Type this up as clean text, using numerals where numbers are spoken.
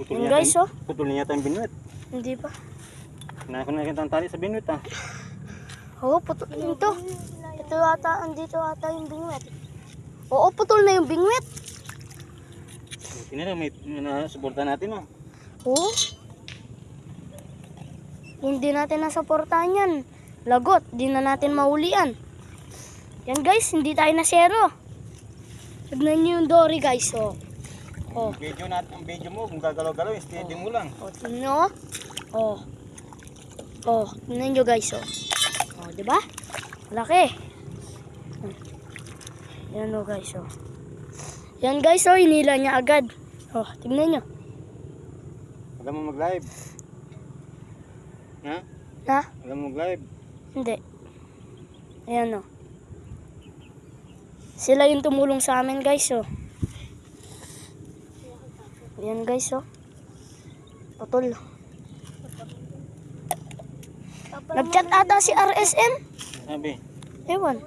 Yun guys, oh. Putol niya yata yung binwit. Hindi pa. Nakita ang tali sa binwit, ah. Oo, putol ito. Ito ata, andito ata yung bingwit. Oo, putol na yung bingwit. Buti na lang, may suporta natin, oh. Oo. Hindi natin nasuportahan yan. Lagot, di na natin maulian. Yan guys, hindi tayo na zero. Tignan nyo yung dory guys, oh. Oh. Ang video mo, kung gagalaw-galaw, steady mo lang. Oh, tignan nyo. Oh. Oh, tignan nyo guys, oh. Oh, diba? Malaki. Yan oh guys, oh. Yan guys, oh, hinila niya agad. Oh, tignan nyo. Alam mo mag-live? Ha? Ha? Alam mo mag-live? Hindi. Ayan oh. Sila yung tumulong sa amin guys, oh. Ayan guys, oh. Putol. Nag-chat ata si RSM. Sabi? Ewan.